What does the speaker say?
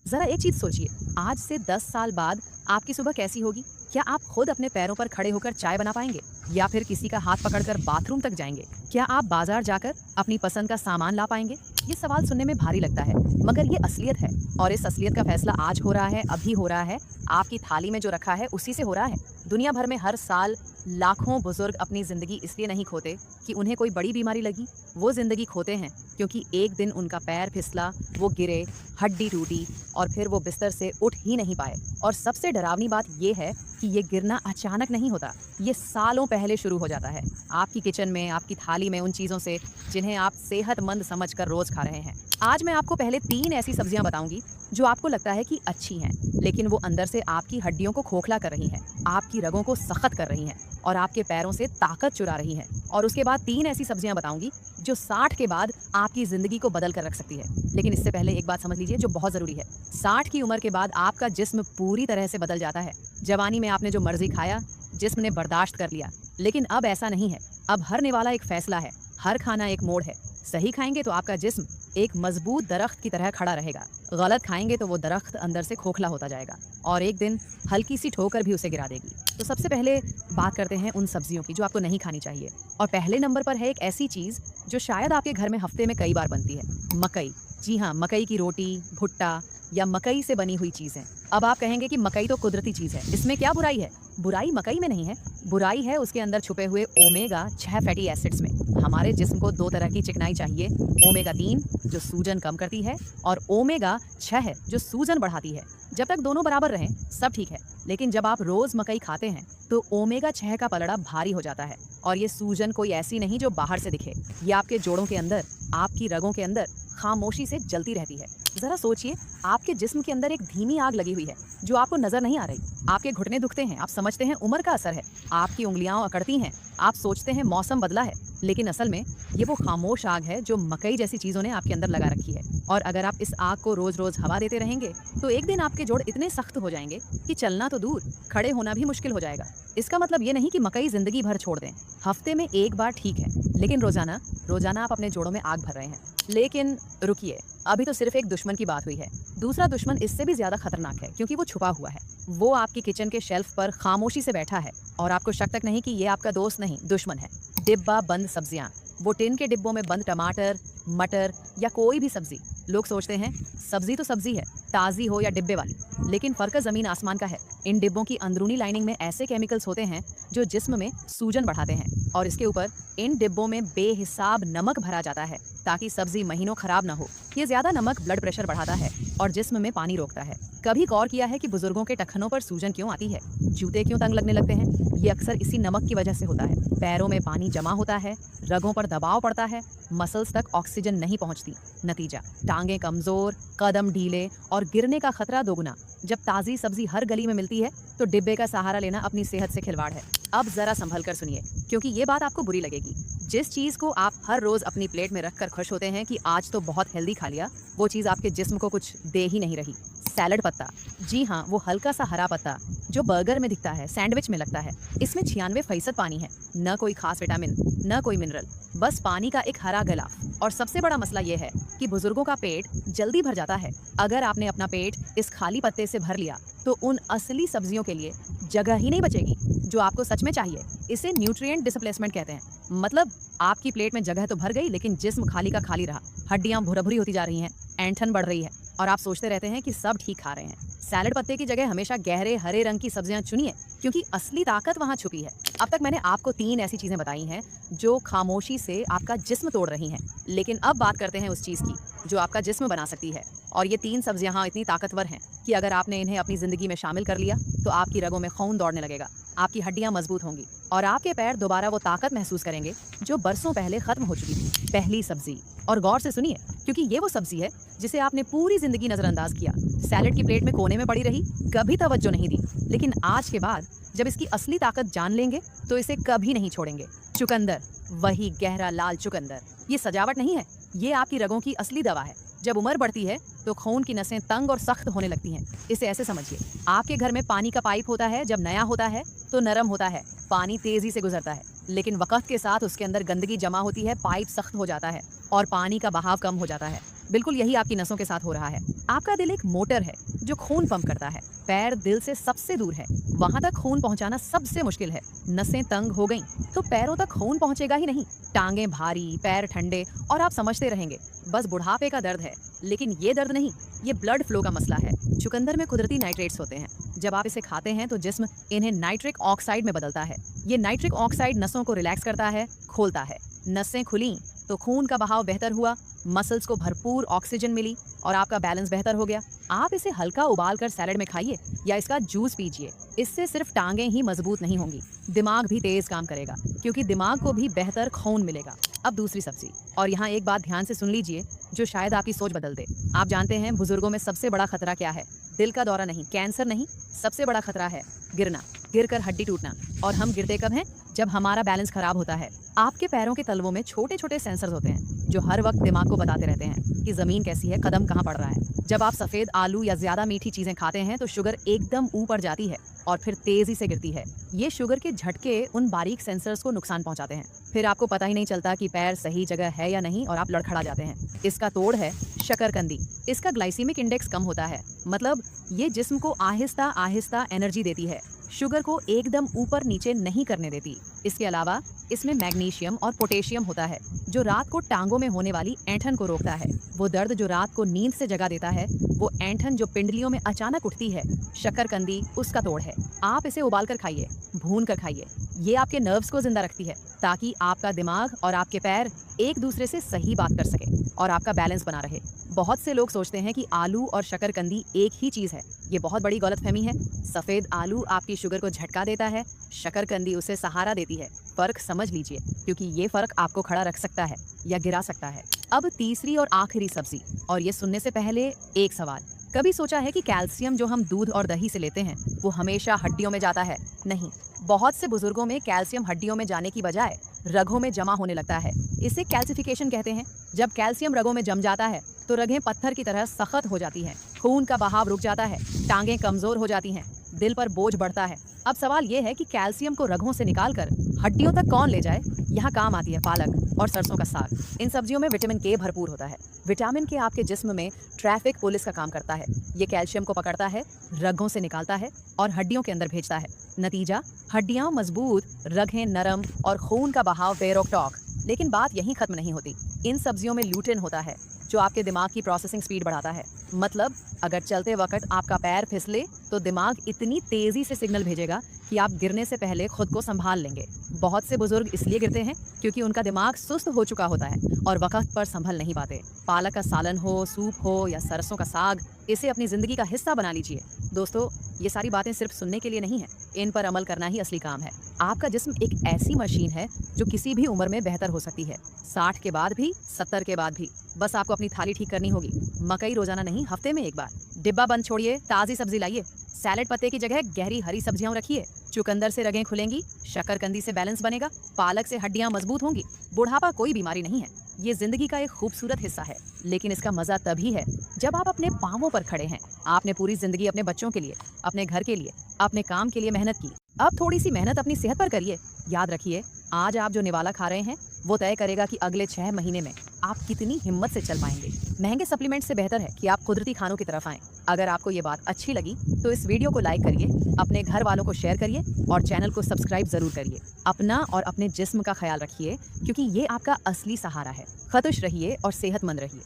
जरा एक चीज सोचिए, आज से 10 साल बाद आपकी सुबह कैसी होगी? क्या आप खुद अपने पैरों पर खड़े होकर चाय बना पाएंगे या फिर किसी का हाथ पकड़कर बाथरूम तक जाएंगे? क्या आप बाजार जाकर अपनी पसंद का सामान ला पाएंगे? ये सवाल सुनने में भारी लगता है, मगर ये असलियत है। और इस असलियत का फैसला आज हो रहा है, अभी हो रहा है। आपकी थाली में जो रखा है उसी से हो रहा है। दुनिया भर में हर साल लाखों बुजुर्ग अपनी जिंदगी इसलिए नहीं खोते कि उन्हें कोई बड़ी बीमारी लगी। वो जिंदगी खोते हैं क्योंकि एक दिन उनका पैर फिसला, वो गिरे, हड्डी टूटी और फिर वो बिस्तर से उठ ही नहीं पाए। और सबसे डरावनी बात ये है कि ये गिरना अचानक नहीं होता, ये सालों पहले शुरू हो जाता है। आपकी किचन में, आपकी थाली में, उन चीज़ों से जिन्हें आप सेहतमंद समझकर रोज खा रहे हैं। आज मैं आपको पहले 3 ऐसी सब्जियां बताऊंगी जो आपको लगता है कि अच्छी हैं, लेकिन वो अंदर से आपकी हड्डियों को खोखला कर रही हैं, आपकी रगों को सख्त कर रही हैं और आपके पैरों से ताकत चुरा रही हैं। और उसके बाद 3 ऐसी सब्जियां बताऊंगी जो 60 के बाद आपकी जिंदगी को बदल कर रख सकती है। लेकिन इससे पहले एक बात समझ लीजिए जो बहुत जरूरी है। 60 की उम्र के बाद आपका जिस्म पूरी तरह से बदल जाता है। जवानी में आपने जो मर्जी खाया, जिस्म ने बर्दाश्त कर लिया, लेकिन अब ऐसा नहीं है। अब हरने वाला एक फैसला है, हर खाना एक मोड़ है। सही खाएंगे तो आपका जिस्म एक मजबूत दरख्त की तरह खड़ा रहेगा, गलत खाएंगे तो वो दरख्त अंदर से खोखला होता जाएगा और एक दिन हल्की सी ठोकर भी उसे गिरा देगी। तो सबसे पहले बात करते हैं उन सब्जियों की जो आपको नहीं खानी चाहिए। और पहले नंबर पर है एक ऐसी चीज़ जो शायद आपके घर में हफ्ते में कई बार बनती है, मकई। जी हाँ, मकई की रोटी, भुट्टा या मकई से बनी हुई चीज़ें। अब आप कहेंगे कि मकई तो कुदरती चीज़ है, इसमें क्या बुराई है? बुराई मकई में नहीं है, बुराई है उसके अंदर छुपे हुए ओमेगा 6 फैटी एसिड्स में। हमारे जिस्म को 2 तरह की चिकनाई चाहिए, ओमेगा 3 जो सूजन कम करती है और ओमेगा 6 है जो सूजन बढ़ाती है। जब तक दोनों बराबर रहें सब ठीक है, लेकिन जब आप रोज मकई खाते हैं तो ओमेगा 6 का पलड़ा भारी हो जाता है। और ये सूजन कोई ऐसी नहीं जो बाहर से दिखे, ये आपके जोड़ों के अंदर, आपकी रगों के अंदर खामोशी से जलती रहती है। जरा सोचिए, आपके जिस्म के अंदर एक धीमी आग लगी हुई है जो आपको नजर नहीं आ रही। आपके घुटने दुखते हैं, आप समझते हैं उम्र का असर है, आपकी उंगलियां अकड़ती हैं, आप सोचते हैं मौसम बदला है, लेकिन असल में ये वो खामोश आग है जो मकई जैसी चीजों ने आपके अंदर लगा रखी है। और अगर आप इस आग को रोज रोज हवा देते रहेंगे तो एक दिन आपके जोड़ इतने सख्त हो जाएंगे कि चलना तो दूर, खड़े होना भी मुश्किल हो जाएगा। इसका मतलब ये नहीं कि मकई जिंदगी भर छोड़ दें, हफ्ते में एक बार ठीक है, लेकिन रोजाना रोजाना आप अपने जोड़ों में आग भर रहे हैं। लेकिन रुकिए, अभी तो सिर्फ एक दुश्मन की बात हुई है। दूसरा दुश्मन इससे भी ज्यादा खतरनाक है क्योंकि वो छुपा हुआ है। वो आपकी किचन के शेल्फ पर खामोशी से बैठा है और आपको शक तक नहीं कि ये आपका दोस्त नहीं, दुश्मन है। डिब्बा बंद सब्जियां, वो टिन के डिब्बों में बंद टमाटर, मटर या कोई भी सब्जी। लोग सोचते हैं सब्जी तो सब्जी है, ताज़ी हो या डिब्बे वाली, लेकिन फर्क ज़मीन आसमान का है। इन डिब्बों की अंदरूनी लाइनिंग में ऐसे केमिकल्स होते हैं जो जिस्म में सूजन बढ़ाते हैं और इसके ऊपर इन डिब्बों में बेहिसाब नमक भरा जाता है ताकि सब्जी महीनों खराब ना हो। ये ज़्यादा नमक ब्लड प्रेशर बढ़ाता है और जिस्म में पानी रोकता है। कभी गौर किया है कि बुजुर्गों के टखनों पर सूजन क्यों आती है, जूते क्यों तंग लगने लगते हैं? ये अक्सर इसी नमक की वजह से होता है। पैरों में पानी जमा होता है, रगों पर दबाव पड़ता है, मसल्स तक ऑक्सीजन नहीं पहुंचती। नतीजा, टांगे कमजोर, कदम ढीले और गिरने का खतरा दोगुना। जब ताज़ी सब्जी हर गली में मिलती है तो डिब्बे का सहारा लेना अपनी सेहत से खिलवाड़ है। अब जरा संभल कर सुनिए क्योंकि ये बात आपको बुरी लगेगी। जिस चीज़ को आप हर रोज अपनी प्लेट में रखकर खुश होते हैं कि आज तो बहुत हेल्दी खा लिया, वो चीज़ आपके जिस्म को कुछ दे ही नहीं रही। सैलड पत्ता, जी हाँ, वो हल्का सा हरा पत्ता जो बर्गर में दिखता है, सैंडविच में लगता है। इसमें 96% पानी है, न कोई खास विटामिन, न कोई मिनरल, बस पानी का एक हरा गलाफ। और सबसे बड़ा मसला ये है कि बुजुर्गों का पेट जल्दी भर जाता है। अगर आपने अपना पेट इस खाली पत्ते से भर लिया तो उन असली सब्जियों के लिए जगह ही नहीं बचेगी जो आपको सच में चाहिए। इसे न्यूट्रिएंट डिस्प्लेसमेंट कहते हैं। मतलब आपकी प्लेट में जगह तो भर गई लेकिन जिस्म खाली का खाली रहा, हड्डियां भुरभुरी होती जा रही हैं, ऐंठन बढ़ रही है और आप सोचते रहते हैं कि सब ठीक खा रहे हैं। सैलड पत्ते की जगह हमेशा गहरे हरे रंग की सब्जियां चुनिए क्योंकि असली ताकत वहां छुपी है। अब तक मैंने आपको 3 ऐसी चीजें बताई हैं जो खामोशी से आपका जिस्म तोड़ रही हैं, लेकिन अब बात करते हैं उस चीज की जो आपका जिस्म बना सकती है। और ये 3 सब्जियां हाँ इतनी ताकतवर हैं कि अगर आपने इन्हें अपनी जिंदगी में शामिल कर लिया तो आपकी रगों में खून दौड़ने लगेगा, आपकी हड्डियां मजबूत होंगी और आपके पैर दोबारा वो ताकत महसूस करेंगे जो बरसों पहले खत्म हो चुकी थी। पहली सब्जी, और गौर से सुनिए क्योंकि ये वो सब्जी है जिसे आपने पूरी जिंदगी नजरअंदाज किया, सैलेड की प्लेट में कोने में पड़ी रही, कभी तवज्जो नहीं दी, लेकिन आज के बाद जब इसकी असली ताकत जान लेंगे तो इसे कभी नहीं छोड़ेंगे। चुकंदर, वही गहरा लाल चुकंदर। ये सजावट नहीं है, ये आपकी रगों की असली दवा है। जब उम्र बढ़ती है तो खून की नसें तंग और सख्त होने लगती हैं। इसे ऐसे समझिए, आपके घर में पानी का पाइप होता है, जब नया होता है तो नरम होता है, पानी तेजी से गुजरता है, लेकिन वक्त के साथ उसके अंदर गंदगी जमा होती है, पाइप सख्त हो जाता है और पानी का बहाव कम हो जाता है। बिल्कुल यही आपकी नसों के साथ हो रहा है। आपका दिल एक मोटर है जो खून पंप करता है। पैर दिल से सबसे दूर है, वहां तक खून पहुंचाना सबसे मुश्किल है। नसें तंग हो गईं तो पैरों तक खून पहुंचेगा ही नहीं। टांगें भारी, पैर ठंडे और आप समझते रहेंगे बस बुढ़ापे का दर्द है। लेकिन ये दर्द नहीं, ये ब्लड फ्लो का मसला है। चुकंदर में कुदरती नाइट्रेट्स होते हैं। जब आप इसे खाते हैं तो जिस्म इन्हें नाइट्रिक ऑक्साइड में बदलता है। ये नाइट्रिक ऑक्साइड नसों को रिलैक्स करता है, खोलता है। नसें खुली तो खून का बहाव बेहतर हुआ, मसल्स को भरपूर ऑक्सीजन मिली और आपका बैलेंस बेहतर हो गया। आप इसे हल्का उबाल कर सैलेड में खाइए या इसका जूस पीजिए। इससे सिर्फ टांगें ही मजबूत नहीं होंगी, दिमाग भी तेज काम करेगा, क्योंकि दिमाग को भी बेहतर खून मिलेगा। अब दूसरी सब्जी, और यहाँ एक बात ध्यान से सुन लीजिए जो शायद आपकी सोच बदल दे। आप जानते हैं बुजुर्गों में सबसे बड़ा खतरा क्या है? दिल का दौरा नहीं, कैंसर नहीं, सबसे बड़ा खतरा है गिरना, गिरकर हड्डी टूटना। और हम गिरते कब हैं? जब हमारा बैलेंस खराब होता है। आपके पैरों के तलवों में छोटे छोटे सेंसर्स होते हैं जो हर वक्त दिमाग को बताते रहते हैं कि जमीन कैसी है, कदम कहाँ पड़ रहा है। जब आप सफेद आलू या ज्यादा मीठी चीजें खाते हैं तो शुगर एकदम ऊपर जाती है और फिर तेजी से गिरती है। ये शुगर के झटके उन बारीक सेंसर्स को नुकसान पहुंचाते हैं। फिर आपको पता ही नहीं चलता कि पैर सही जगह है या नहीं और आप लड़खड़ा जाते हैं। इसका तोड़ है शकरकंदी। इसका ग्लाइसीमिक इंडेक्स कम होता है, मतलब ये जिस्म को आहिस्ता आहिस्ता एनर्जी देती है, शुगर को एकदम ऊपर नीचे नहीं करने देती। इसके अलावा इसमें मैग्नीशियम और पोटेशियम होता है जो रात को टांगों में होने वाली ऐंठन को रोकता है। वो दर्द जो रात को नींद से जगा देता है, वो ऐंठन जो पिंडलियों में अचानक उठती है, शकरकंदी उसका तोड़ है। आप इसे उबाल कर खाइए, भून कर खाइए। ये आपके नर्व्स को जिंदा रखती है ताकि आपका दिमाग और आपके पैर एक दूसरे से सही बात कर सके और आपका बैलेंस बना रहे। बहुत से लोग सोचते हैं कि आलू और शकरकंदी एक ही चीज है। ये बहुत बड़ी गलतफहमी है। सफेद आलू आपकी शुगर को झटका देता है, शकरकंदी उसे सहारा देती है। फर्क समझ लीजिए, क्योंकि ये फर्क आपको खड़ा रख सकता है या गिरा सकता है। अब तीसरी और आखिरी सब्जी, और ये सुनने से पहले एक सवाल। कभी सोचा है कि कैल्शियम जो हम दूध और दही से लेते हैं वो हमेशा हड्डियों में जाता है? नहीं, बहुत से बुजुर्गों में कैल्शियम हड्डियों में जाने की बजाय रगों में जमा होने लगता है। इसे कैल्सिफिकेशन कहते हैं। जब कैल्शियम रगों में जम जाता है तो रगें पत्थर की तरह सख्त हो जाती हैं, खून का बहाव रुक जाता है, टांगें कमजोर हो जाती हैं, दिल पर बोझ बढ़ता है। अब सवाल ये है कि कैल्शियम को रगों से निकालकर हड्डियों तक कौन ले जाए? यहाँ काम आती है पालक और सरसों का साग। इन सब्जियों में विटामिन के भरपूर होता है। विटामिन के आपके जिस्म में ट्रैफिक पुलिस का काम करता है। ये कैल्शियम को पकड़ता है, रगों से निकालता है और हड्डियों के अंदर भेजता है। नतीजा, हड्डियां मजबूत, रगें नरम और खून का बहाव बेरोक-टोक। लेकिन बात यहीं खत्म नहीं होती। इन सब्जियों में लूटिन होता है जो आपके दिमाग की प्रोसेसिंग स्पीड बढ़ाता है। मतलब अगर चलते वक्त आपका पैर फिसले तो दिमाग इतनी तेजी से सिग्नल भेजेगा कि आप गिरने से पहले खुद को संभाल लेंगे। बहुत से बुजुर्ग इसलिए गिरते हैं क्योंकि उनका दिमाग सुस्त हो चुका होता है और वक्त पर संभल नहीं पाते। पालक का सालन हो, सूप हो या सरसों का साग, इसे अपनी जिंदगी का हिस्सा बना लीजिए। दोस्तों, ये सारी बातें सिर्फ सुनने के लिए नहीं है, इन पर अमल करना ही असली काम है। आपका जिस्म एक ऐसी मशीन है जो किसी भी उम्र में बेहतर हो सकती है, 60 के बाद भी, 70 के बाद भी। बस आपको अपनी थाली ठीक करनी होगी। मकई रोजाना नहीं, हफ्ते में एक बार। डिब्बा बंद छोड़िए, ताज़ी सब्जी लाइए। सैलेड पत्ते की जगह गहरी हरी सब्जियां रखिए। चुकंदर से रगें खुलेंगी, शकरकंदी से बैलेंस बनेगा, पालक से हड्डियां मजबूत होंगी। बुढ़ापा कोई बीमारी नहीं है, ये जिंदगी का एक खूबसूरत हिस्सा है। लेकिन इसका मजा तभी है जब आप अपने पांवों पर खड़े हैं। आपने पूरी जिंदगी अपने बच्चों के लिए, अपने घर के लिए, अपने काम के लिए मेहनत की। अब थोड़ी सी मेहनत अपनी सेहत पर करिए। याद रखिए, आज आप जो निवाला खा रहे हैं वो तय करेगा कि अगले 6 महीने में आप कितनी हिम्मत से चल पाएंगे। महंगे सप्लीमेंट से बेहतर है कि आप कुदरती खानों की तरफ आएं। अगर आपको ये बात अच्छी लगी तो इस वीडियो को लाइक करिए, अपने घर वालों को शेयर करिए और चैनल को सब्सक्राइब जरूर करिए। अपना और अपने जिस्म का ख्याल रखिए, क्योंकि ये आपका असली सहारा है। खुश रहिए और सेहतमंद रहिए।